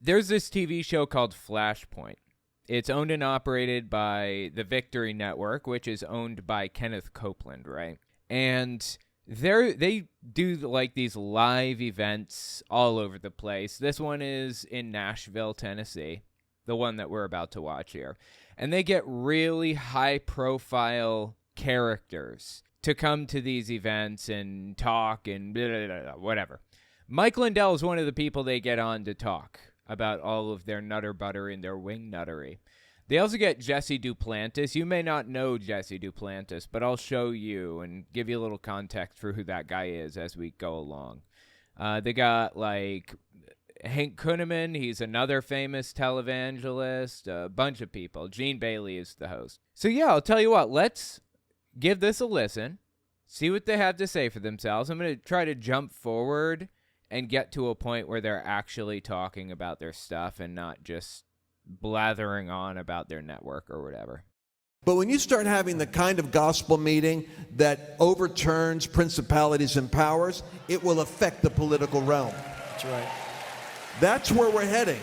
There's this TV show called Flashpoint. It's owned and operated by the Victory Network, which is owned by Kenneth Copeland, right? And they do like these live events all over the place. This one is in Nashville, Tennessee, the one that we're about to watch here. And they get really high-profile characters to come to these events and talk and blah, blah, blah, blah, whatever. Mike Lindell is one of the people they get on to talk about all of their nutter butter and their wing nuttery. They also get Jesse Duplantis. You may not know Jesse Duplantis, but I'll show you and give you a little context for who that guy is as we go along. They got, like, Hank Kunneman. He's another famous televangelist. A bunch of people. Gene Bailey is the host. So, yeah, I'll tell you what. Let's give this a listen. See what they have to say for themselves. I'm going to try to jump forward and get to a point where they're actually talking about their stuff and not just blathering on about their network or whatever. But when you start having the kind of gospel meeting that overturns principalities and powers, it will affect the political realm. That's right. That's where we're heading.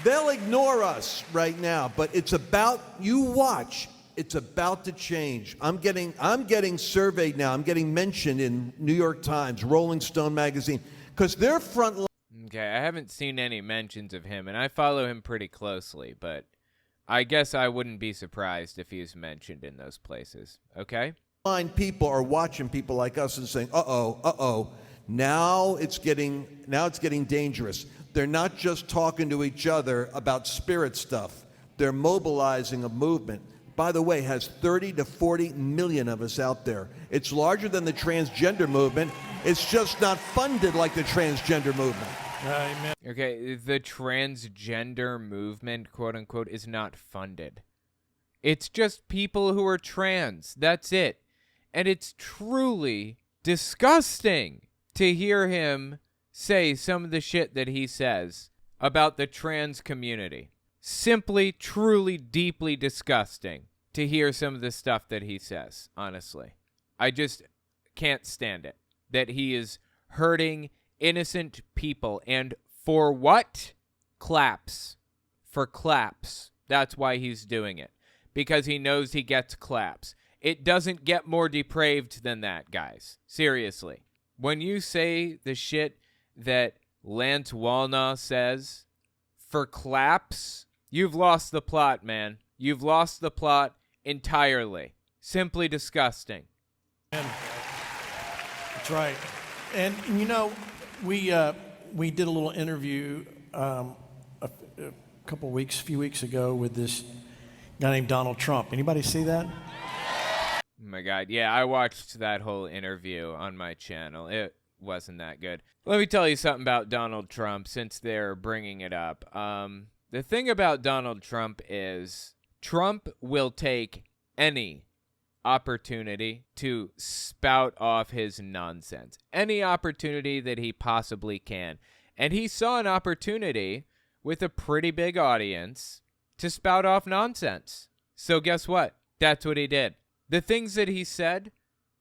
They'll ignore us right now, but it's about, you watch, it's about to change. I'm getting surveyed now. I'm getting mentioned in New York Times, Rolling Stone magazine, because they're front line. Okay, I haven't seen any mentions of him, and I follow him pretty closely, but I guess I wouldn't be surprised if he was mentioned in those places, okay? People are watching people like us and saying, uh-oh, now it's getting dangerous. They're not just talking to each other about spirit stuff. They're mobilizing a movement. By the way, has 30 to 40 million of us out there. It's larger than the transgender movement. It's just not funded like the transgender movement. Amen. Okay, the transgender movement, quote unquote, is not funded. It's just people who are trans. That's it. And it's truly disgusting to hear him say some of the shit that he says about the trans community. Simply, truly, deeply disgusting to hear some of the stuff that he says, honestly. I just can't stand it. That he is hurting innocent people. And for what? Claps. For claps. That's why he's doing it. Because he knows he gets claps. It doesn't get more depraved than that, guys. Seriously. When you say the shit that Lance Wallnau says for claps, you've lost the plot, man. You've lost the plot entirely. Simply disgusting. And that's right. And you know, we did a little interview a few weeks ago with this guy named Donald Trump. Anybody see that? Oh my God. Yeah, I watched that whole interview on my channel. It wasn't that good. Let me tell you something about Donald Trump since they're bringing it up. The thing about Donald Trump is Trump will take any opportunity to spout off his nonsense. Any opportunity that he possibly can. And he saw an opportunity with a pretty big audience to spout off nonsense. So guess what? That's what he did. The things that he said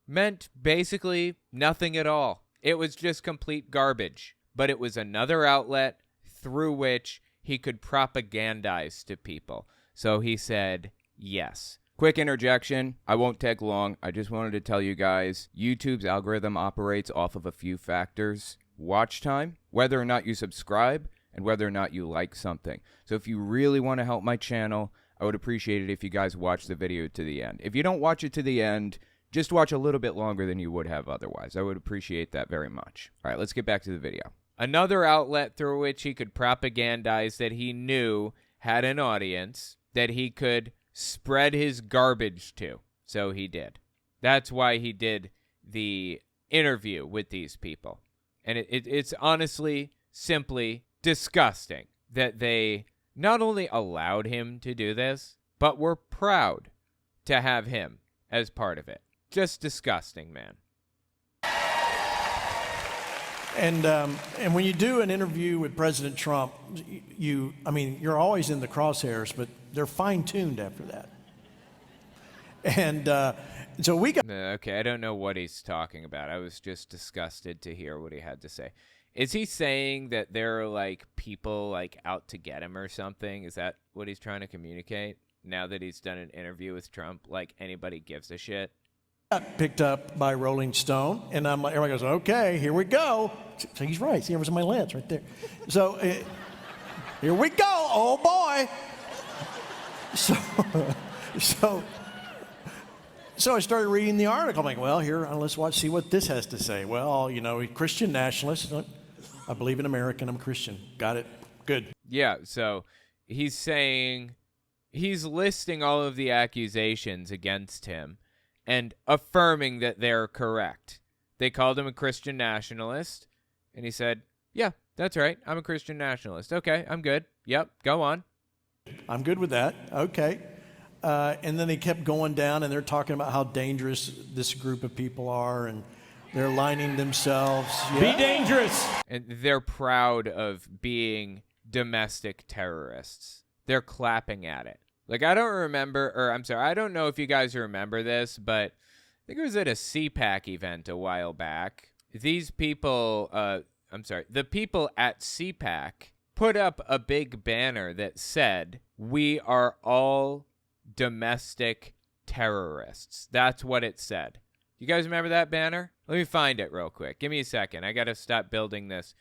meant basically nothing at all. It was just complete garbage. But it was another outlet through which he could propagandize to people. So he said yes. Quick interjection. I won't take long. I just wanted to tell you guys, YouTube's algorithm operates off of a few factors. Watch time, whether or not you subscribe, and whether or not you like something. So if you really want to help my channel, I would appreciate it if you guys watch the video to the end. If you don't watch it to the end, just watch a little bit longer than you would have otherwise. I would appreciate that very much. All right, let's get back to the video. Another outlet through which he could propagandize that he knew had an audience that he could spread his garbage to. So he did. That's why he did the interview with these people. And it's honestly simply disgusting that they not only allowed him to do this, but were proud to have him as part of it. Just disgusting, man. And when you do an interview with President Trump, you're always in the crosshairs, but they're fine-tuned after that. And so we got... Okay, I don't know what he's talking about. I was just disgusted to hear what he had to say. Is he saying that there are like people like out to get him or something? Is that what he's trying to communicate now that he's done an interview with Trump? Like anybody gives a shit? Got picked up by Rolling Stone, and I'm like, everybody goes, okay, here we go. So he's right. See, it was in my lens right there. So here we go. Oh boy. So I started reading the article. I'm like, well, here, let's see what this has to say. Well, you know, Christian nationalist. I believe in America and I'm a Christian. Got it. Good. Yeah, so he's saying, he's listing all of the accusations against him and affirming that they're correct. They called him a Christian nationalist, and he said, yeah, that's right. I'm a Christian nationalist. Okay, I'm good. Yep, go on. I'm good with that. Okay. And then they kept going down, and they're talking about how dangerous this group of people are, and they're lining themselves. Yeah. Be dangerous. And they're proud of being domestic terrorists. They're clapping at it. Like, I don't know if you guys remember this, but I think it was at a CPAC event a while back. These people, the people at CPAC put up a big banner that said, "We are all domestic terrorists." That's what it said. You guys remember that banner? Let me find it real quick. Give me a second. I got to stop building this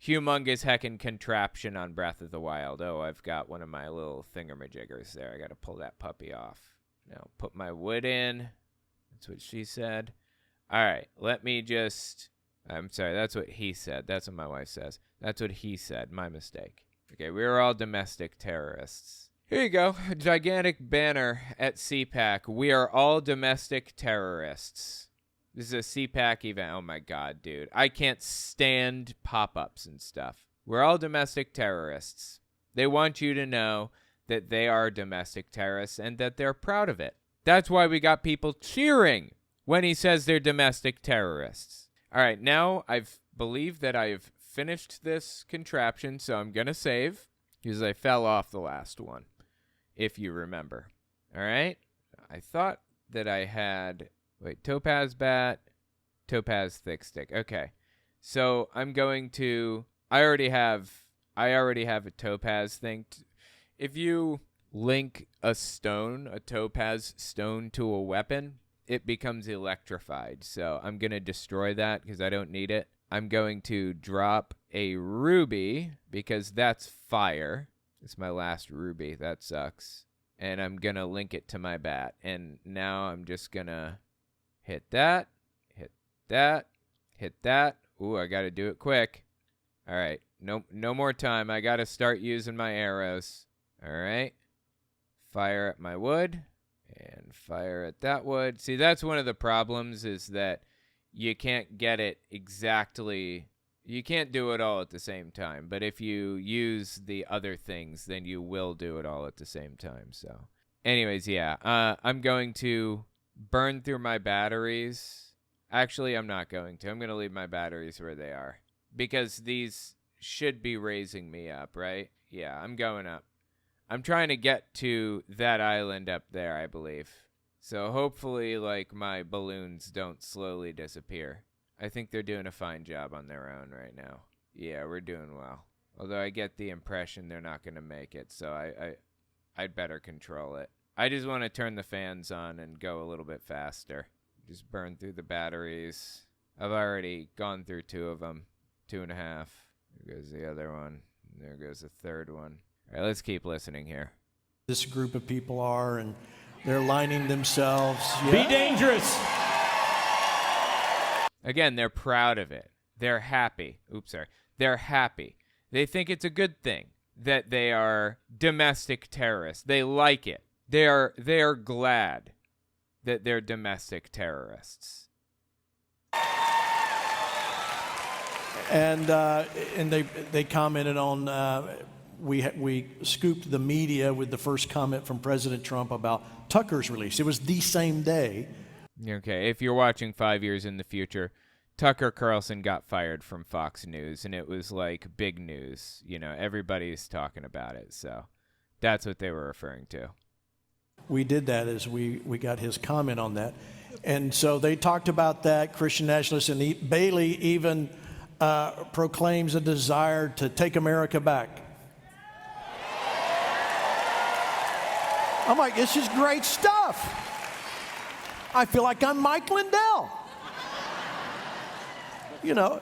humongous heckin' contraption on Breath of the Wild. Oh, I've got one of my little thingamajiggers there. I got to pull that puppy off. Now, put my wood in. That's what she said. All right, that's what he said. That's what my wife says. That's what he said. My mistake. Okay, we are all domestic terrorists. Here you go. A gigantic banner at CPAC. We are all domestic terrorists. This is a CPAC event. Oh my God, dude. I can't stand pop-ups and stuff. We're all domestic terrorists. They want you to know that they are domestic terrorists and that they're proud of it. That's why we got people cheering when he says they're domestic terrorists. All right, now believe that I've finished this contraption, so I'm going to save because I fell off the last one, if you remember. All right? I thought that I had... topaz bat, topaz thick stick. Okay. So I'm going to... I already have a topaz thing. If you link a topaz stone to a weapon, it becomes electrified. So I'm going to destroy that because I don't need it. I'm going to drop a ruby because that's fire. It's my last ruby. That sucks. And I'm going to link it to my bat. And now I'm just going to hit that, hit that, hit that. Ooh, I got to do it quick. All right. No more time. I got to start using my arrows. All right. Fire at my wood and fire at that wood. See, that's one of the problems is that you can't get it exactly. You can't do it all at the same time. But if you use the other things, then you will do it all at the same time. So anyways, yeah, I'm going to burn through my batteries. Actually, I'm not going to. I'm going to leave my batteries where they are because these should be raising me up, right? Yeah, I'm going up. I'm trying to get to that island up there, I believe. So hopefully, like, my balloons don't slowly disappear. I think they're doing a fine job on their own right now. Yeah, we're doing well. Although I get the impression they're not going to make it, so I'd better control it. I just want to turn the fans on and go a little bit faster. Just burn through the batteries. I've already gone through 2 of them. 2.5. There goes the other one. There goes the third one. All right, let's keep listening here. This group of people are, and they're lining themselves. Yeah. Be dangerous. Again, they're proud of it. They're happy. They're happy. They think it's a good thing that they are domestic terrorists. They like it. They are glad that they're domestic terrorists. And they commented on we scooped the media with the first comment from President Trump about Tucker's release. It was the same day. Okay, if you're watching 5 years in the future, Tucker Carlson got fired from Fox News, and it was like big news. You know, everybody's talking about it, so that's what they were referring to. We did that as we got his comment on that. And so they talked about that, Christian nationalists, and Bailey even proclaims a desire to take America back. I'm like, this is great stuff. I feel like I'm Mike Lindell. You know,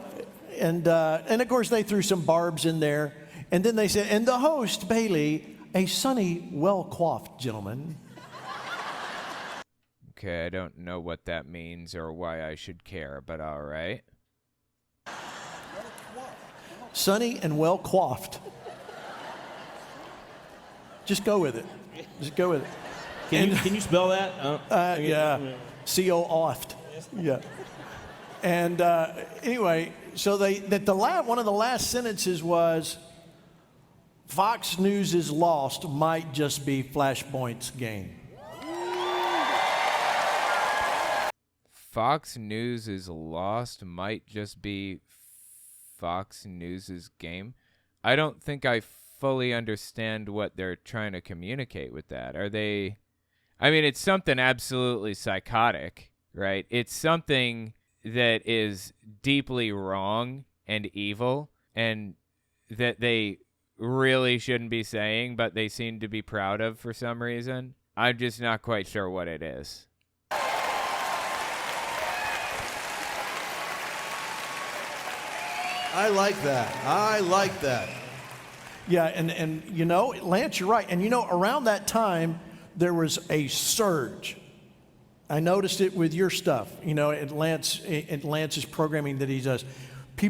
and of course they threw some barbs in there. And then they said, and the host, Bailey, a sunny, well-coiffed gentleman. Okay, I don't know what that means or why I should care, but all right. Sunny and well-coiffed. Just go with it. Just go with it. Can you spell that? Yeah, C-O-oft. Yeah. And anyway, so one of the last sentences was, Fox News is lost might just be Flashpoint's game. Fox News is lost might just be Fox News's game. I don't think I fully understand what they're trying to communicate with that. I mean, it's something absolutely psychotic, right? It's something that is deeply wrong and evil and that they really shouldn't be saying, but they seem to be proud of for some reason. I'm just not quite sure what it is. I like that. I like that. Yeah, and you know, Lance, you're right. And you know, around that time, there was a surge. I noticed it with your stuff, you know, at Lance's programming that he does.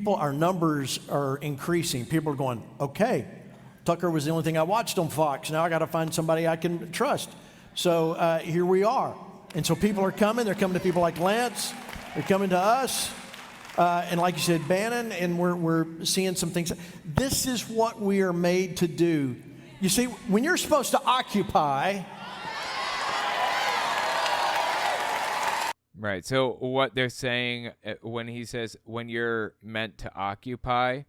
Our numbers are increasing. People are going, okay, Tucker was the only thing I watched on Fox. Now I got to find somebody I can trust. So here we are. And so people are coming. They're coming to people like Lance. They're coming to us. And like you said, Bannon, and we're seeing some things. This is what we are made to do. You see, when you're supposed to occupy. Right. So what they're saying when he says when you're meant to occupy,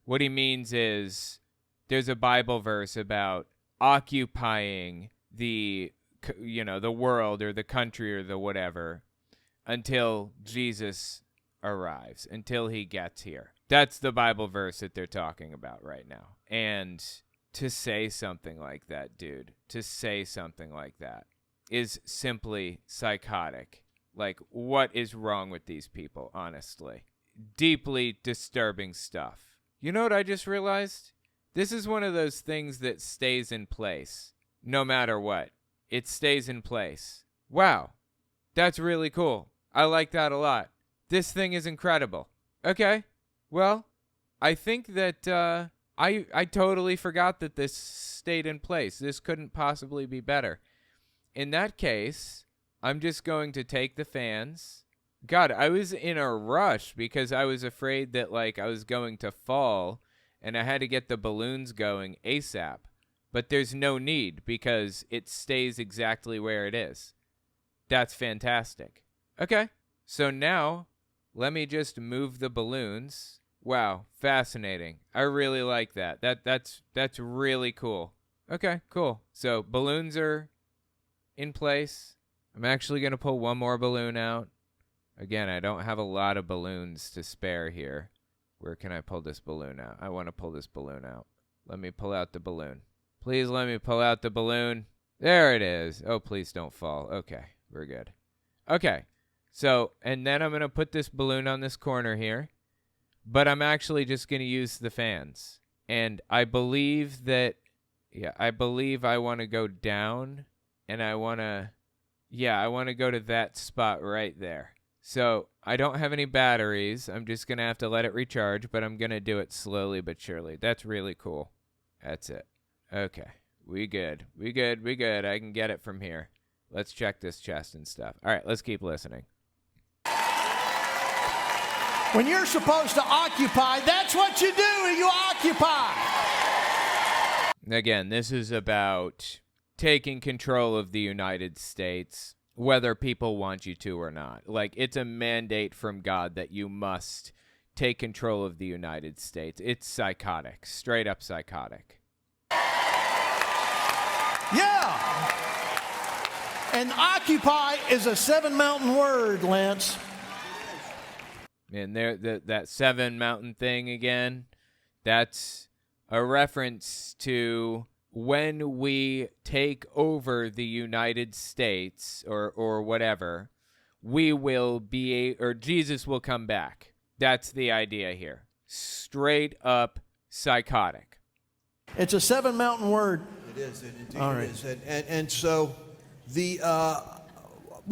what he means is there's a Bible verse about occupying the world or the country or the whatever until Jesus arrives, until he gets here. That's the Bible verse that they're talking about right now. And to say something like that, dude, to say something like that is simply psychotic. Like, what is wrong with these people, honestly? Deeply disturbing stuff. You know what I just realized? This is one of those things that stays in place, no matter what. It stays in place. Wow, that's really cool. I like that a lot. This thing is incredible. Okay, well, I think that I totally forgot that this stayed in place. This couldn't possibly be better. In that case, I'm just going to take the fans. God, I was in a rush because I was afraid that I was going to fall and I had to get the balloons going ASAP. But there's no need because it stays exactly where it is. That's fantastic. Okay, so now let me just move the balloons. Wow, fascinating. I really like that. That's really cool. Okay, cool. So balloons are in place. I'm actually going to pull one more balloon out. Again, I don't have a lot of balloons to spare here. Where can I pull this balloon out? I want to pull this balloon out. Let me pull out the balloon. Please let me pull out the balloon. There it is. Oh, please don't fall. Okay, we're good. Okay, so, and then I'm going to put this balloon on this corner here. But I'm actually just going to use the fans. And I believe that, I want to go down. And I want to go to that spot right there. So I don't have any batteries. I'm just going to have to let it recharge, but I'm going to do it slowly but surely. That's really cool. That's it. Okay. We good. I can get it from here. Let's check this chest and stuff. All right, let's keep listening. When you're supposed to occupy, that's what you do. You occupy. Again, this is about taking control of the United States, whether people want you to or not. It's a mandate from God that you must take control of the United States. It's psychotic, straight up psychotic. Yeah. And occupy is a 7-mountain word, Lance. And that Seven Mountain thing again, that's a reference to when we take over the United States or whatever, we will be, or Jesus will come back. That's the idea here. Straight up psychotic. It's a 7 mountain word. It is. It indeed All right. is. And so we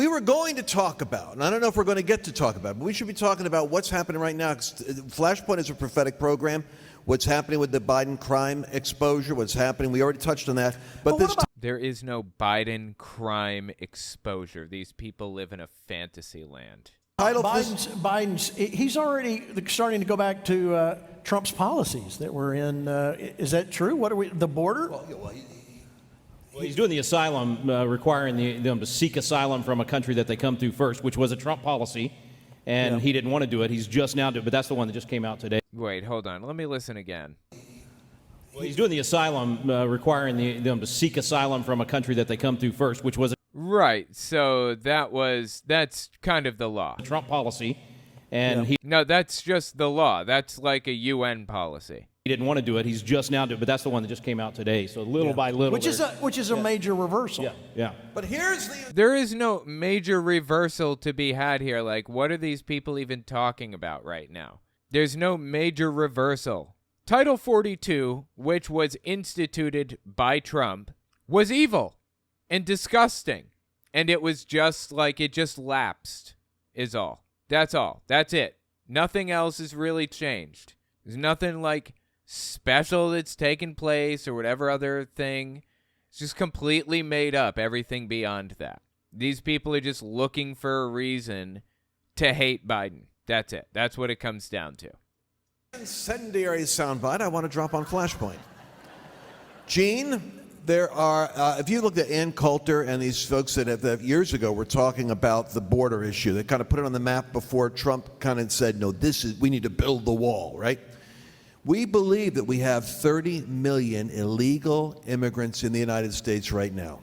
were going to talk about, and I don't know if we're going to get to talk about it, but we should be talking about what's happening right now. Flashpoint is a prophetic program. What's happening with the Biden crime exposure, what's happening. We already touched on that. But there is no Biden crime exposure. These people live in a fantasy land. Biden's he's already starting to go back to Trump's policies that were in. Is that true? What are we? The border? Well, he's doing the asylum, requiring them to seek asylum from a country that they come through first, which was a Trump policy, and he didn't want to do it. He's just now doing it, but that's the one that just came out today. Wait, hold on. Let me listen again. Well, he's doing the asylum, requiring them to seek asylum from a country that they come through first, which was Right. So that's kind of the law. a Trump policy, and No, that's just the law. That's like a UN policy. he didn't want to do it. He's just now doing it, but that's the one that just came out today. So little by little, which is a major reversal. yeah. But here's There is no major reversal to be had here. Like, what are these people even talking about right now? There's no major reversal. Title 42, which was instituted by Trump, was evil and disgusting. And it was just like, it just lapsed, is all. That's all. That's it. Nothing else has really changed. There's nothing like special that's taken place or whatever other thing. It's just completely made up, everything beyond that. These people are just looking for a reason to hate Biden. That's it. That's what it comes down to. incendiary soundbite I want to drop on Flashpoint. Gene, there are, if you look at Ann Coulter and these folks that years ago were talking about the border issue, they kind of put it on the map before Trump kind of said, no, we need to build the wall, right? We believe that we have 30 million illegal immigrants in the United States right now.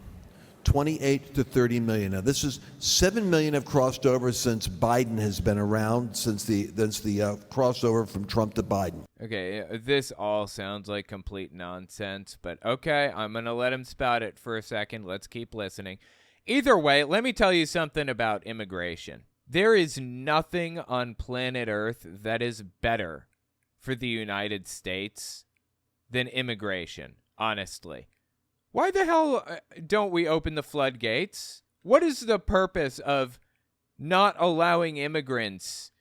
28 to 30 million. Now, this is 7 million have crossed over since Biden has been around, since the crossover from Trump to Biden. Okay, this all sounds like complete nonsense, but okay, I'm going to let him spout it for a second. Let's keep listening. Either way, let me tell you something about immigration. There is nothing on planet Earth that is better for the United States than immigration, honestly. Why the hell don't we open the floodgates? What is the purpose of not allowing immigrants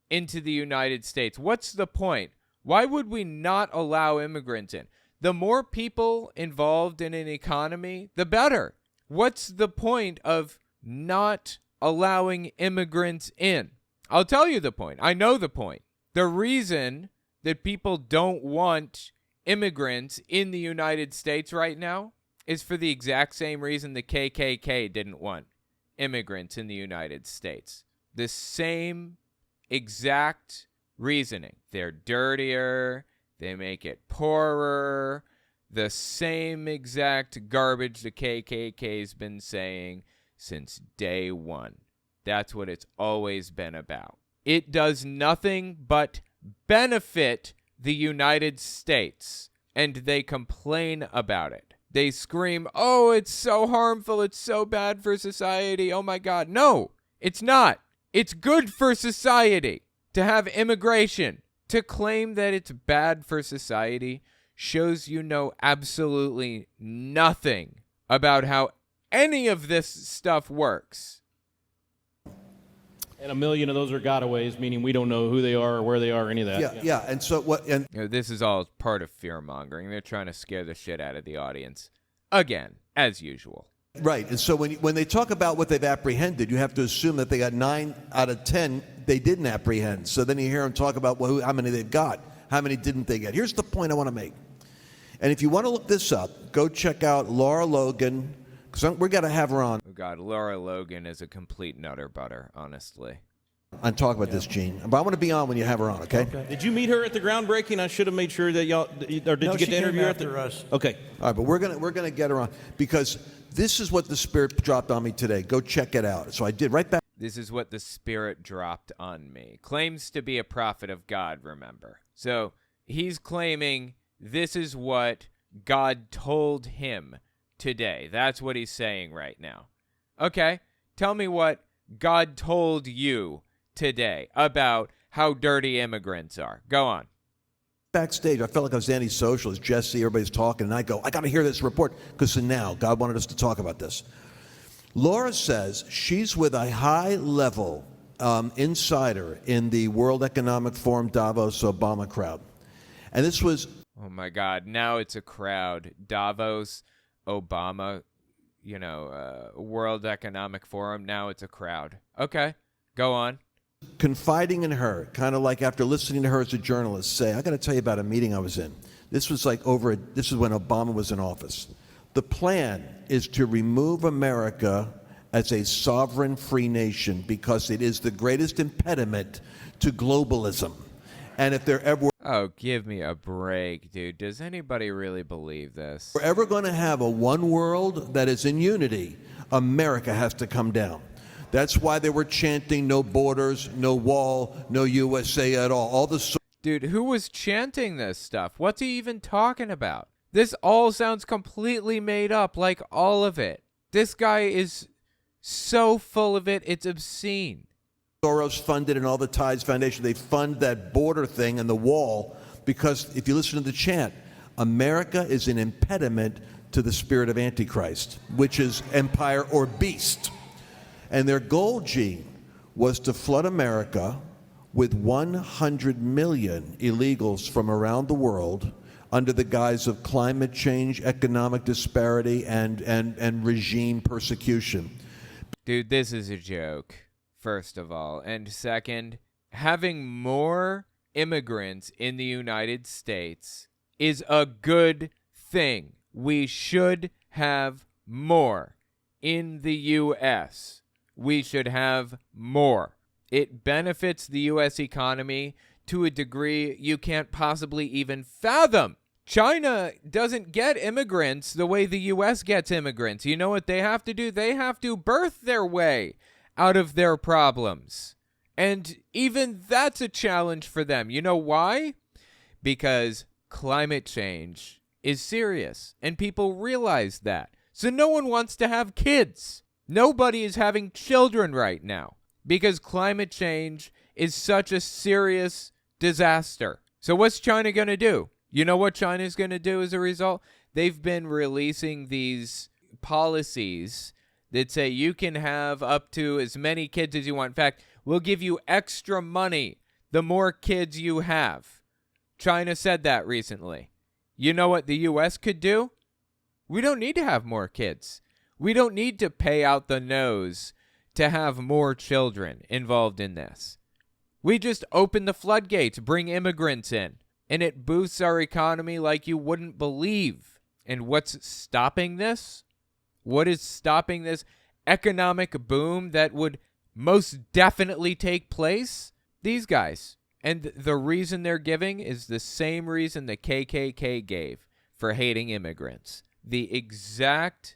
into the United States? What's the point? Why would we not allow immigrants in? The more people involved in an economy, the better. What's the point of not allowing immigrants in? I'll tell you the point. I know the point. The reason that people don't want immigrants in the United States right now is for the exact same reason the KKK didn't want immigrants in the United States. The same exact reasoning. They're dirtier, they make it poorer, the same exact garbage the KKK's been saying since day one. That's what it's always been about. It does nothing but benefit the United States, and they complain about it. They scream, oh, it's so harmful, it's so bad for society, oh my God. No, it's not. It's good for society to have immigration. To claim that it's bad for society shows you know absolutely nothing about how any of this stuff works. And 1 million of those are gotaways, meaning we don't know who they are or where they are, or any of that. Yeah. And so what? And This is all part of fear-mongering. They're trying to scare the shit out of the audience. Again, as usual. right. And so when they talk about what they've apprehended, you have to assume that they got 9 out of 10 they didn't apprehend. So then you hear them talk about how many they've got, how many didn't they get. Here's the point I want to make. And if you want to look this up, go check out Laura Logan, because we're going to have her on. Oh God, Laura Logan is a complete nutter butter, honestly. And talk about this, Gene. But I want to be on when you have her on, okay? Did you meet her at the groundbreaking? I should have made sure that y'all, or did you get to interview her after us? Okay. All right, but we're gonna get her on because this is what the Spirit dropped on me today. Go check it out. So I did right back. This is what the Spirit dropped on me. Claims to be a prophet of God, remember. So he's claiming this is what God told him today. That's what he's saying right now. Okay, tell me what God told you today about how dirty immigrants are. Go on. Backstage, I felt like I was anti-socialist. Jesse, everybody's talking, and I go, I got to hear this report, because now God wanted us to talk about this. Laura says she's with a high-level insider in the World Economic Forum Davos Obama crowd. And this was... Oh, my God. Now it's a crowd. Davos, Obama, World Economic Forum. Now it's a crowd. Okay, go on. Confiding in her, kind of like after listening to her as a journalist, say, I got to tell you about a meeting I was in. This was this is when Obama was in office. The plan is to remove America as a sovereign free nation because it is the greatest impediment to globalism. And if there ever... Oh, give me a break, dude. Does anybody really believe this? If we're ever going to have a one world that is in unity, America has to come down. That's why they were chanting no borders, no wall, no USA at all. Dude, who was chanting this stuff? What's he even talking about? This all sounds completely made up, like all of it. This guy is so full of it, it's obscene. Soros funded and all the Tides Foundation, they fund that border thing and the wall because if you listen to the chant, America is an impediment to the spirit of Antichrist, which is empire or beast. And their goal, Gene, was to flood America with 100 million illegals from around the world under the guise of climate change, economic disparity, and regime persecution. Dude, this is a joke, first of all. And second, having more immigrants in the United States is a good thing. We should have more in the U.S. We should have more. It benefits the U.S. economy to a degree you can't possibly even fathom. China doesn't get immigrants the way the U.S. gets immigrants. You know what they have to do? They have to birth their way out of their problems. And even that's a challenge for them. You know why? Because climate change is serious, and people realize that. So no one wants to have kids. Nobody is having children right now because climate change is such a serious disaster. So what's China going to do? You know what China's going to do as a result? They've been releasing these policies that say you can have up to as many kids as you want. In fact, we'll give you extra money the more kids you have. China said that recently. You know what the U.S. could do? We don't need to have more kids. We don't need to pay out the nose to have more children involved in this. We just open the floodgates, bring immigrants in, and it boosts our economy like you wouldn't believe. And what's stopping this? What is stopping this economic boom that would most definitely take place? These guys. And the reason they're giving is the same reason the KKK gave for hating immigrants. The exact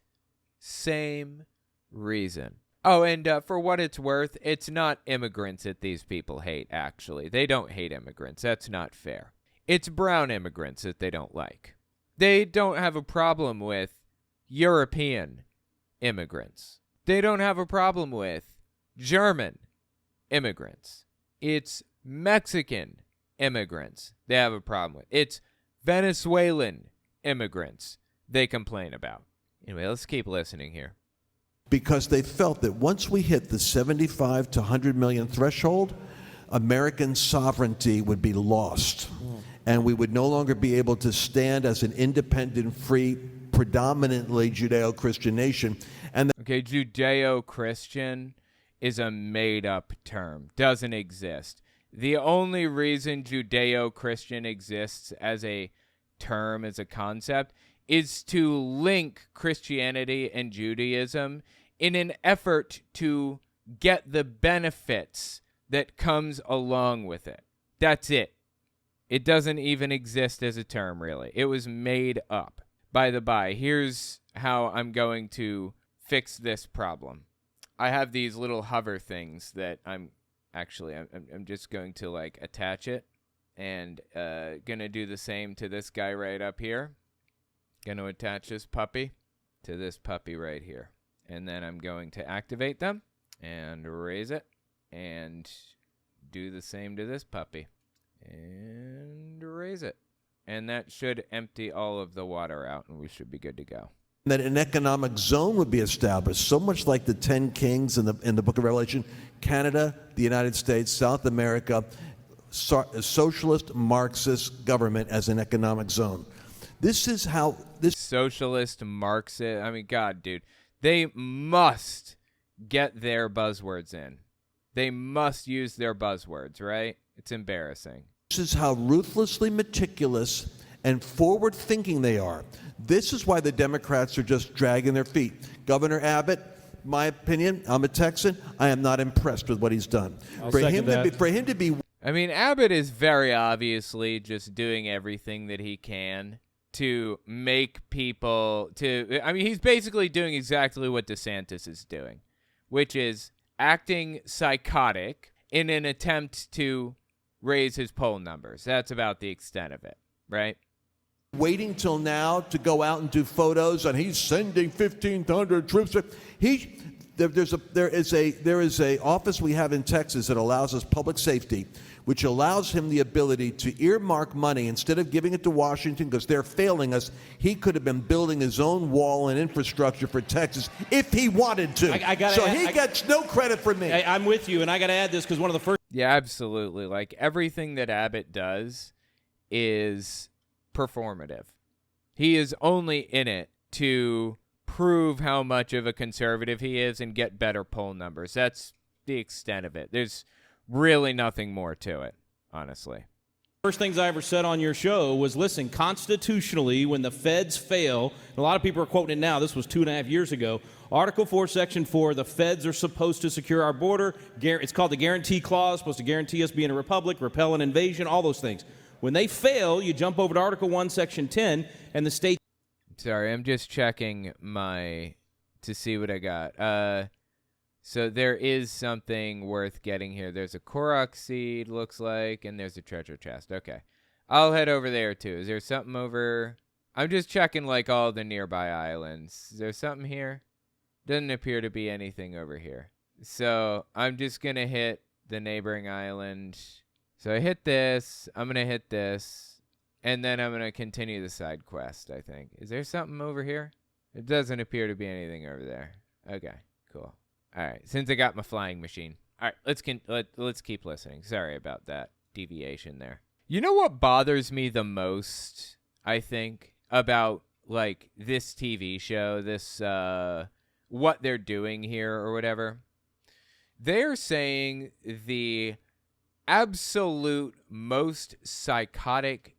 same reason. Oh, and for what it's worth, it's not immigrants that these people hate, actually. They don't hate immigrants. That's not fair. It's brown immigrants that they don't like. They don't have a problem with European immigrants. They don't have a problem with German immigrants. It's Mexican immigrants they have a problem with. It's Venezuelan immigrants they complain about. Anyway, let's keep listening here. Because they felt that once we hit the 75 to 100 million threshold, American sovereignty would be lost. And we would no longer be able to stand as an independent, free, predominantly Judeo-Christian nation. Okay, Judeo-Christian is a made-up term. Doesn't exist. The only reason Judeo-Christian exists as a term, as a concept, is to link Christianity and Judaism in an effort to get the benefits that comes along with it. That's it. It doesn't even exist as a term, really. It was made up. By the by, here's how I'm going to fix this problem. I have these little hover things that I'm just going to like attach it, and gonna do the same to this guy right up here. Gonna attach this puppy to this puppy right here, and then I'm going to activate them and raise it and do the same to this puppy and raise it, and that should empty all of the water out, and we should be good to go. That an economic zone would be established, so much like the 10 kings in the book of Revelation. Canada, the United States, South America, socialist Marxist government as an economic zone. This is how this socialist Marxist. I mean, God, dude, they must get their buzzwords in. They must use their buzzwords, right? It's embarrassing. This is how ruthlessly meticulous and forward-thinking they are. This is why the Democrats are just dragging their feet. Governor Abbott, my opinion, I'm a Texan, I am not impressed with what he's done. For him to be I mean, Abbott is very obviously just doing everything that he can to make people he's basically doing exactly what DeSantis is doing, which is acting psychotic in an attempt to raise his poll numbers. That's about the extent of it, right? Waiting till now to go out and do photos, and he's sending 1,500 troops. There is a office we have in Texas that allows us public safety, which allows him the ability to earmark money instead of giving it to Washington because they're failing us. He could have been building his own wall and infrastructure for Texas if he wanted to. He gets no credit from me. I'm with you, and I got to add this because one of the first. Yeah, absolutely. Like everything that Abbott does is performative. He is only in it to prove how much of a conservative he is and get better poll numbers. That's the extent of it. There's really nothing more to it, honestly. First things I ever said on your show was, listen, constitutionally, when the feds fail, and a lot of people are quoting it now, this was 2.5 years ago, Article 4, Section 4, the feds are supposed to secure our border. It's called the Guarantee Clause, supposed to guarantee us being a republic, repel an invasion, all those things. When they fail, you jump over to Article 1, Section 10, and the state... Sorry, I'm just checking to see what I got. So there is something worth getting here. There's a Korok seed, looks like, and there's a treasure chest. Okay. I'll head over there, too. Is there something over... I'm just checking, like, all the nearby islands. Is there something here? Doesn't appear to be anything over here. So I'm just going to hit the neighboring island. So I hit this. I'm going to hit this. And then I'm going to continue the side quest, I think. Is there something over here? It doesn't appear to be anything over there. Okay, cool. All right, since I got my flying machine. All right, let's keep listening. Sorry about that deviation there. You know what bothers me the most, I think, about, like, this TV show, this, what they're doing here or whatever? They're saying the absolute most psychotic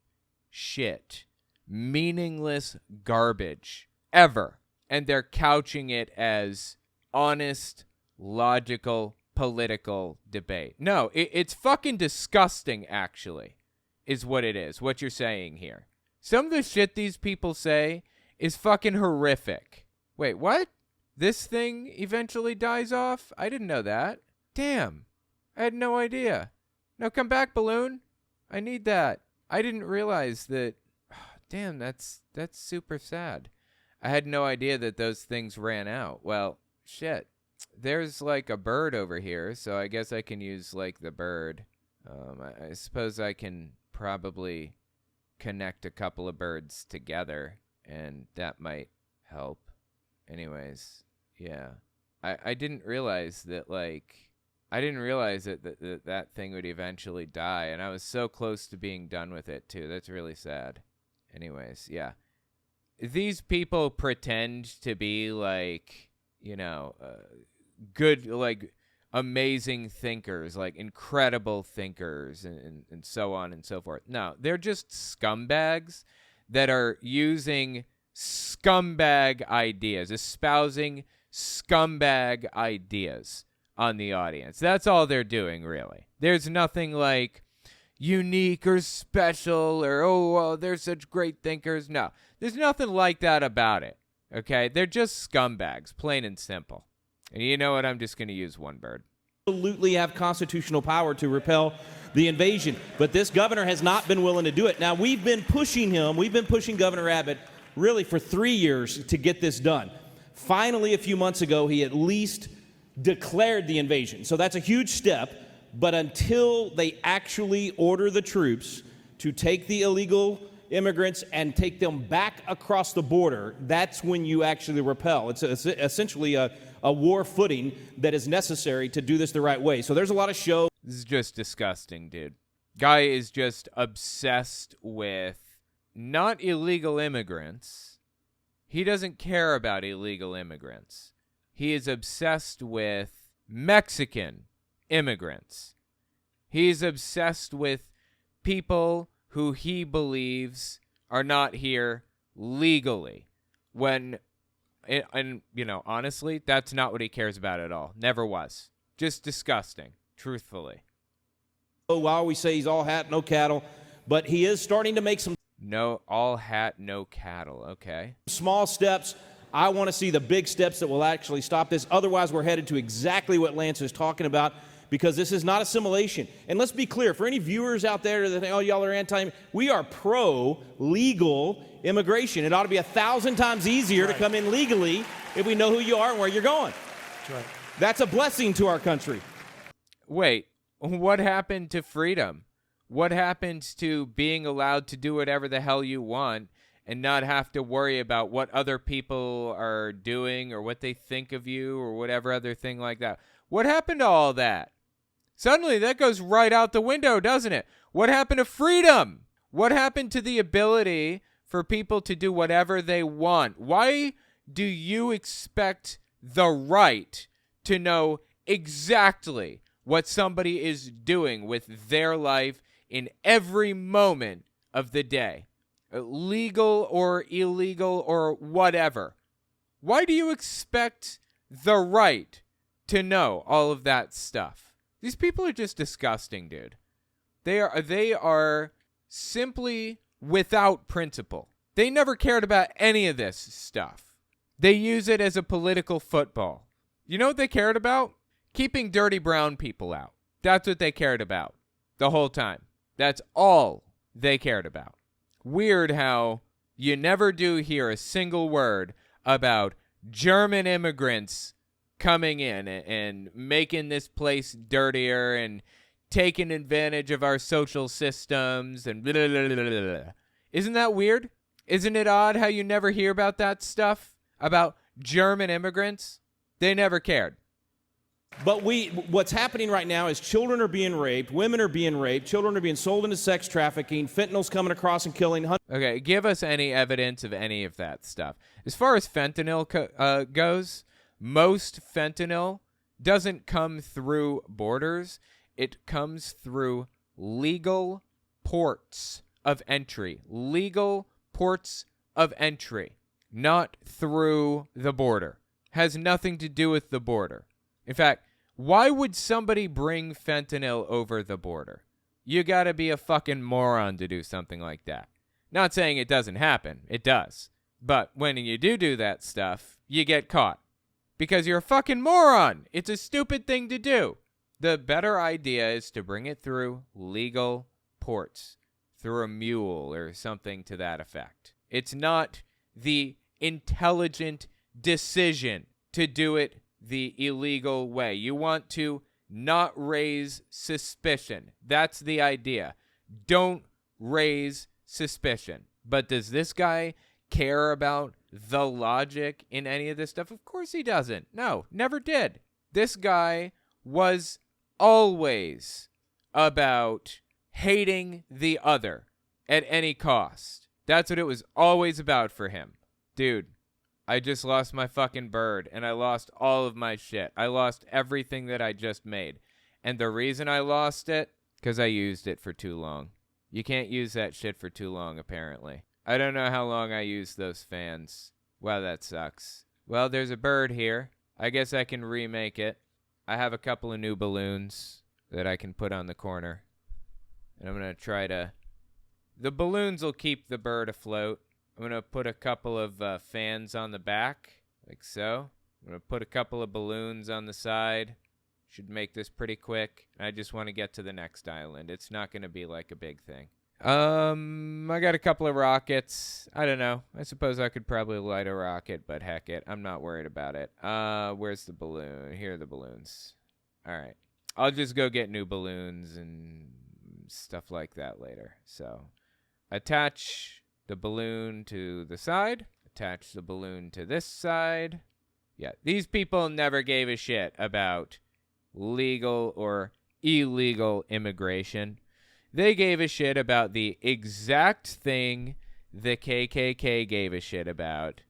shit, meaningless garbage ever. And they're couching it as honest, logical, political debate. No, it's fucking disgusting, actually, is what it is, what you're saying here. Some of the shit these people say is fucking horrific. Wait, what? This thing eventually dies off? I didn't know that. Damn. I had no idea. No, come back, balloon. I need that. I didn't realize that. Damn, that's super sad. I had no idea that those things ran out. Well, shit. There's like a bird over here, so I guess I can use like the bird. I suppose I can probably connect a couple of birds together, and that might help. Anyways, yeah. I didn't realize that, like, that thing would eventually die, and I was so close to being done with it, too. That's really sad. Anyways, yeah. These people pretend to be, like, you know, good, like, amazing thinkers, like incredible thinkers, and so on and so forth. No, they're just scumbags that are using scumbag ideas, espousing scumbag ideas on the audience. That's all they're doing, really. There's nothing like unique or special or, oh, well, they're such great thinkers. No, there's nothing like that about it, okay? They're just scumbags, plain and simple. And you know what? I'm just going to use one bird. Absolutely have constitutional power to repel the invasion, but this governor has not been willing to do it. Now, we've been pushing Governor Abbott really for 3 years to get this done. Finally, a few months ago, he at least declared the invasion. So that's a huge step, but until they actually order the troops to take the illegal immigrants and take them back across the border, that's when you actually repel. It's essentially a war footing that is necessary to do this the right way. So there's a lot of show. This is just disgusting, dude. Guy is just obsessed with not illegal immigrants. He doesn't care about illegal immigrants. He is obsessed with Mexican immigrants. He is obsessed with people who he believes are not here legally. And honestly, that's not what he cares about at all. Never was. Just disgusting, truthfully. While we say he's all hat, no cattle, but he is starting to make some No, all hat, no cattle. Okay. small steps. I want to see the big steps that will actually stop this. Otherwise, we're headed to exactly what Lance is talking about, because this is not assimilation. And let's be clear, for any viewers out there that think, oh, y'all are anti, we are pro-legal immigration. It ought to be 1,000 times easier to come in legally if we know who you are and where you're going. That's right. That's a blessing to our country. Wait, what happened to freedom? What happens to being allowed to do whatever the hell you want and not have to worry about what other people are doing or what they think of you or whatever other thing like that? What happened to all that? Suddenly that goes right out the window, doesn't it? What happened to freedom? What happened to the ability for people to do whatever they want? Why do you expect the right to know exactly what somebody is doing with their life in every moment of the day? Legal or illegal or whatever. Why do you expect the right to know all of that stuff? These people are just disgusting, dude. They are simply without principle. They never cared about any of this stuff. They use it as a political football. You know what they cared about? Keeping dirty brown people out. That's what they cared about the whole time. That's all they cared about. Weird how you never do hear a single word about German immigrants coming in and making this place dirtier and taking advantage of our social systems and blah, blah, blah, blah, blah. Isn't that weird? Isn't it odd how you never hear about that stuff? About German immigrants? They never cared. But what's happening right now is children are being raped, women are being raped, children are being sold into sex trafficking, fentanyl's coming across and killing hundreds. Okay, give us any evidence of any of that stuff. As far as fentanyl goes, most fentanyl doesn't come through borders. It comes through legal ports of entry. Legal ports of entry, not through the border. Has nothing to do with the border. In fact, why would somebody bring fentanyl over the border? You gotta be a fucking moron to do something like that. Not saying it doesn't happen. It does. But when you do that stuff, you get caught. Because you're a fucking moron. It's a stupid thing to do. The better idea is to bring it through legal ports. Through a mule or something to that effect. It's not the intelligent decision to do it the illegal way. You want to not raise suspicion. That's the idea. Don't raise suspicion. But does this guy care about the logic in any of this stuff? Of course he doesn't. No, never did. This guy was always about hating the other at any cost. That's what it was always about for him. Dude, I just lost my fucking bird, and I lost all of my shit. I lost everything that I just made. And the reason I lost it, because I used it for too long. You can't use that shit for too long, apparently. I don't know how long I used those fans. Wow, that sucks. Well, there's a bird here. I guess I can remake it. I have a couple of new balloons that I can put on the corner. And I'm going to try to... The balloons will keep the bird afloat. I'm going to put a couple of fans on the back, like so. I'm I'm going to put a couple of balloons on the side. Should make this pretty quick. I just want to get to the next island. It's not going to be like a big thing. I got a couple of rockets. I don't know. I suppose I could probably light a rocket, but heck it. I'm not worried about it. Where's the balloon? Here are the balloons. All right. I'll just go get new balloons and stuff like that later. So attach the balloon to the side. Attach the balloon to this side. Yeah, these people never gave a shit about legal or illegal immigration. They gave a shit about the exact thing the KKK gave a shit about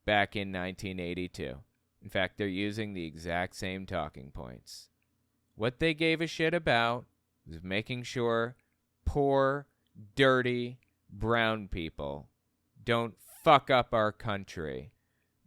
back in 1982. In fact, they're using the exact same talking points. What they gave a shit about was making sure poor, dirty, brown people don't fuck up our country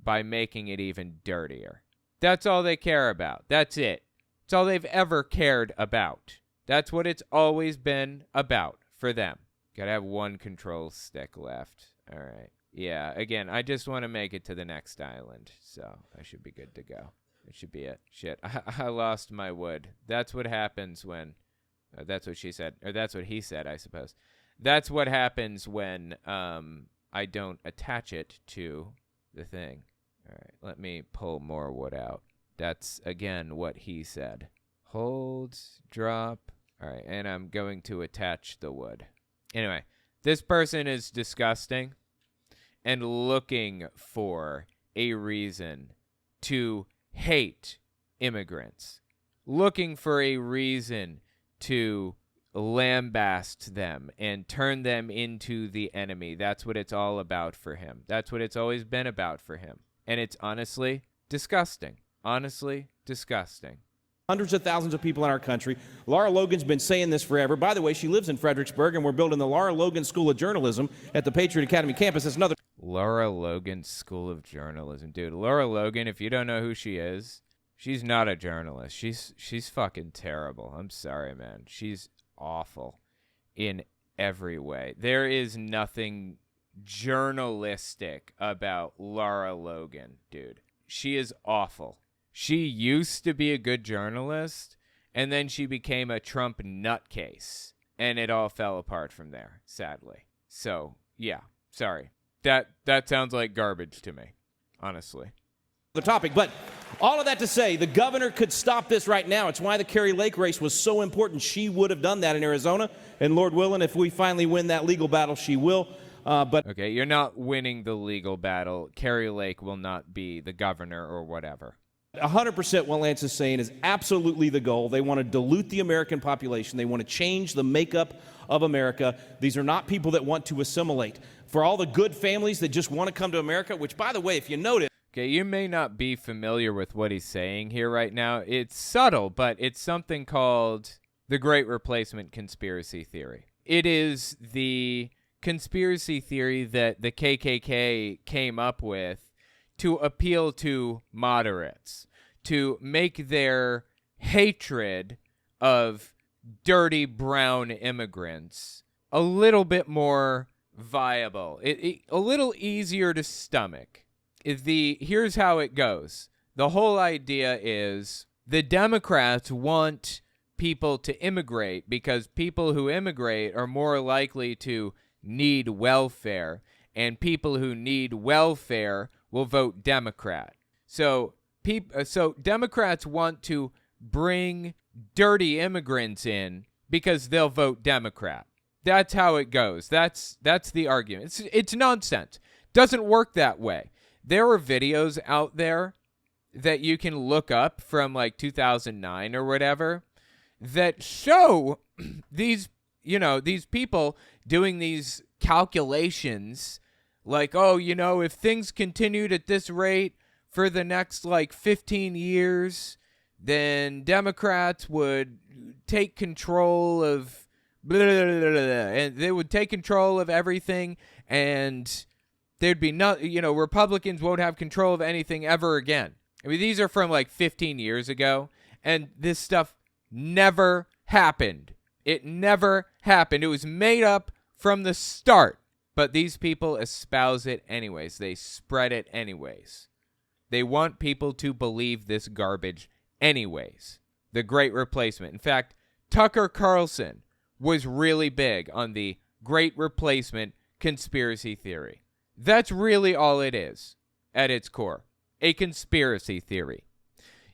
by making it even dirtier. That's all they care about. That's it. It's all they've ever cared about. That's what it's always been about for them. Gotta have one control stick left. All right. Yeah, again, I just want to make it to the next island, so I should be good to go. It should be it. Shit, I lost my wood. That's what happens when... that's what she said. Or that's what he said, I suppose. That's what happens when I don't attach it to the thing. All right, let me pull more wood out. That's, again, what he said. Hold, drop. All right, and I'm going to attach the wood. Anyway, this person is disgusting and looking for a reason to hate immigrants. Looking for a reason to lambaste them and turn them into the enemy. That's what it's all about for him. That's what it's always been about for him. And it's honestly disgusting. Honestly disgusting. Hundreds of thousands of people in our country. Lara Logan's been saying this forever. By the way, she lives in Fredericksburg, and we're building the Lara Logan School of Journalism at the Patriot Academy campus. That's another... Lara Logan School of Journalism. Dude, Lara Logan, if you don't know who she is, she's not a journalist. She's fucking terrible. I'm sorry, man. She's awful in every way. There is nothing journalistic about Lara Logan, dude. She is awful. She used to be a good journalist, and then she became a Trump nutcase, and it all fell apart from there, sadly. So, yeah, sorry. That sounds like garbage to me, honestly. The topic, but all of that to say, the governor could stop this right now. It's why the Kari Lake race was so important. She would have done that in Arizona, and Lord willing, if we finally win that legal battle, she will. But okay, you're not winning the legal battle. Kari Lake will not be the governor or whatever. 100% what Lance is saying is absolutely the goal. They want to dilute the American population. They want to change the makeup of America. These are not people that want to assimilate. For all the good families that just want to come to America, which, by the way, if you notice... Okay, you may not be familiar with what he's saying here right now. It's subtle, but it's something called the Great Replacement Conspiracy Theory. It is the conspiracy theory that the KKK came up with to appeal to moderates, to make their hatred of dirty brown immigrants a little bit more viable, a little easier to stomach. Here's how it goes. The whole idea is the Democrats want people to immigrate because people who immigrate are more likely to need welfare, and people who need welfare will vote Democrat. So Democrats want to bring dirty immigrants in because they'll vote Democrat. That's how it goes. That's the argument. It's nonsense. Doesn't work that way. There are videos out there that you can look up from like 2009 or whatever that show these people doing these calculations like, oh, if things continued at this rate for the next like 15 years, then Democrats would take control of blah, blah, blah, blah, and they would take control of everything, and there'd be Republicans won't have control of anything ever again. I mean, these are from like 15 years ago, and this stuff never happened. It never happened. It was made up from the start, but these people espouse it anyways. They spread it anyways. They want people to believe this garbage anyways. The Great Replacement. In fact, Tucker Carlson was really big on the Great Replacement conspiracy theory. That's really all it is at its core. A conspiracy theory.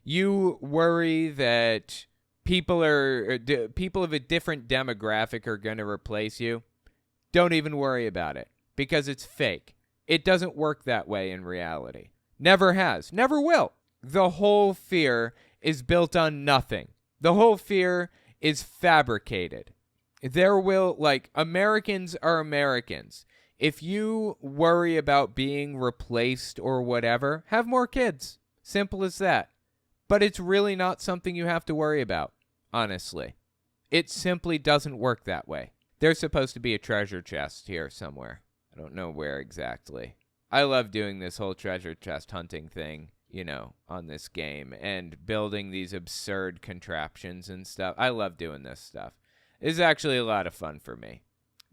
You worry that people of a different demographic are going to replace you. Don't even worry about it because it's fake. It doesn't work that way in reality. Never has. Never will. The whole fear is built on nothing. The whole fear is fabricated. Americans are Americans. If you worry about being replaced or whatever, have more kids. Simple as that. But it's really not something you have to worry about, honestly. It simply doesn't work that way. There's supposed to be a treasure chest here somewhere. I don't know where exactly. I love doing this whole treasure chest hunting thing, on this game and building these absurd contraptions and stuff. I love doing this stuff. It's actually a lot of fun for me,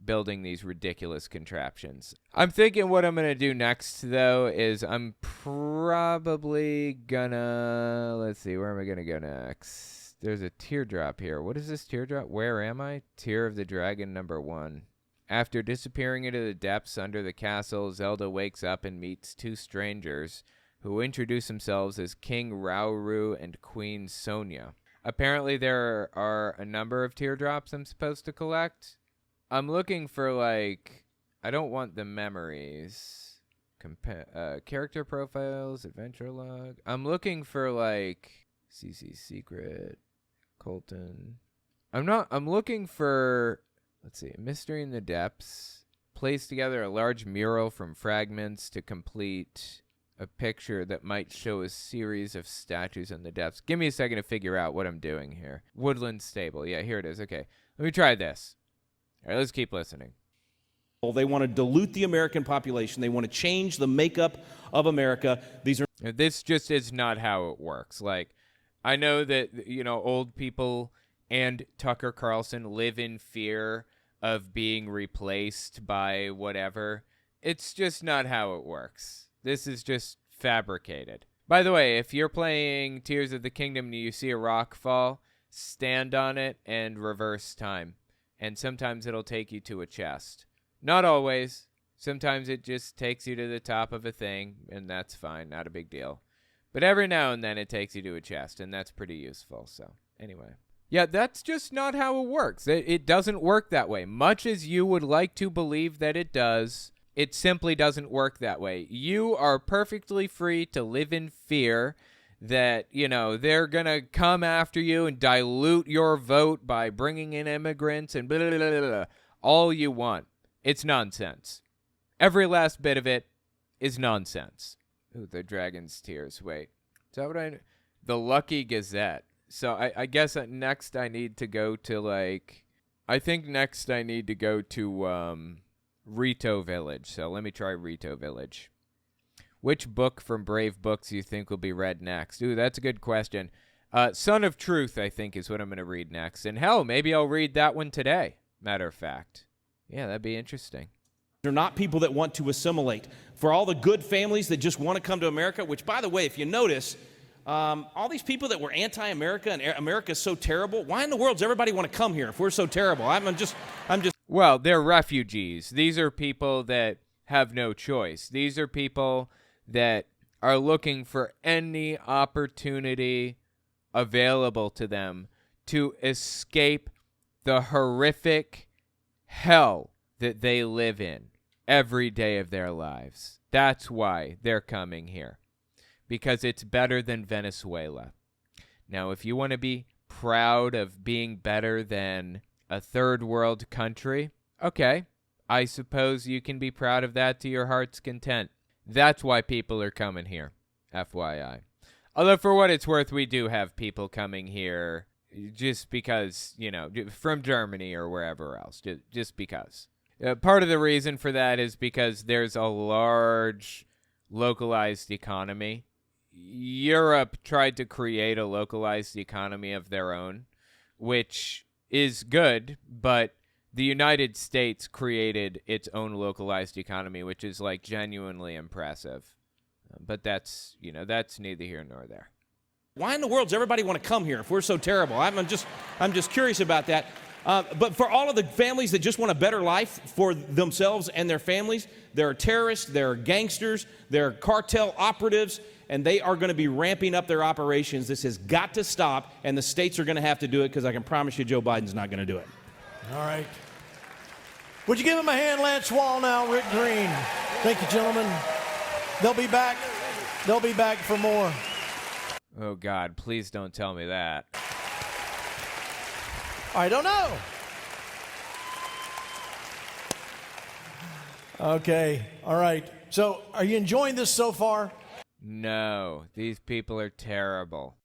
building these ridiculous contraptions. I'm thinking what I'm going to do next, though, is I'm probably gonna... Let's see, where am I going to go next? There's a teardrop here. What is this teardrop? Where am I? Tear of the Dragon #1. After disappearing into the depths under the castle, Zelda wakes up and meets two strangers who introduce themselves as King Rauru and Queen Sonia. Apparently there are a number of teardrops I'm supposed to collect. I'm looking for, I don't want the memories. Character profiles, adventure log. I'm looking for, CC Secret, Colton. I'm looking for, let's see, Mystery in the Depths. Place together a large mural from fragments to complete a picture that might show a series of statues in the depths. Give me a second to figure out what I'm doing here. Woodland Stable. Yeah, here it is. Okay, let me try this. All right, let's keep listening. They want to dilute the American population. They want to change the makeup of America. This just is not how it works. I know that, old people and Tucker Carlson live in fear of being replaced by whatever. It's just not how it works. This is just fabricated. By the way, if you're playing Tears of the Kingdom and you see a rock fall, stand on it and reverse time. And sometimes it'll take you to a chest. Not always. Sometimes it just takes you to the top of a thing, and that's fine. Not a big deal. But every now and then it takes you to a chest, and that's pretty useful. So, anyway. Yeah, that's just not how it works. It doesn't work that way. Much as you would like to believe that it does, it simply doesn't work that way. You are perfectly free to live in fear that, they're going to come after you and dilute your vote by bringing in immigrants and blah, blah, blah, blah, all you want. It's nonsense. Every last bit of it is nonsense. Ooh, the Dragon's Tears. Wait. Is that what the Lucky Gazette. So I guess next I need to go to, I think next I need to go to, Rito Village. So let me try Rito Village. Which book from Brave Books you think will be read next? Ooh, that's a good question. Son of Truth, I think, is what I'm going to read next. And hell, maybe I'll read that one today, matter of fact. Yeah, that'd be interesting. They're not people that want to assimilate. For all the good families that just want to come to America, which, by the way, if you notice, all these people that were anti-America and America's so terrible, why in the world does everybody want to come here if we're so terrible? I'm just... Well, they're refugees. These are people that have no choice. These are people that are looking for any opportunity available to them to escape the horrific hell that they live in every day of their lives. That's why they're coming here, because it's better than Venezuela. Now, if you want to be proud of being better than a third world country, okay, I suppose you can be proud of that to your heart's content. That's why people are coming here, FYI. Although for what it's worth, we do have people coming here just because, from Germany or wherever else, just because. Part of the reason for that is because there's a large localized economy. Europe tried to create a localized economy of their own, which is good, but the United States created its own localized economy, which is genuinely impressive. But that's neither here nor there. Why in the world does everybody want to come here if we're so terrible? I'm just curious about that. But for all of the families that just want a better life for themselves and their families, there are terrorists, there are gangsters, there are cartel operatives, and they are going to be ramping up their operations. This has got to stop, and the states are going to have to do it, because I can promise you Joe Biden's not going to do it. All right. Would you give him a hand, Lance Wall, now, Rick Green? Thank you, gentlemen. They'll be back. They'll be back for more. Oh, God, please don't tell me that. I don't know. Okay, all right. So, are you enjoying this so far? No, these people are terrible.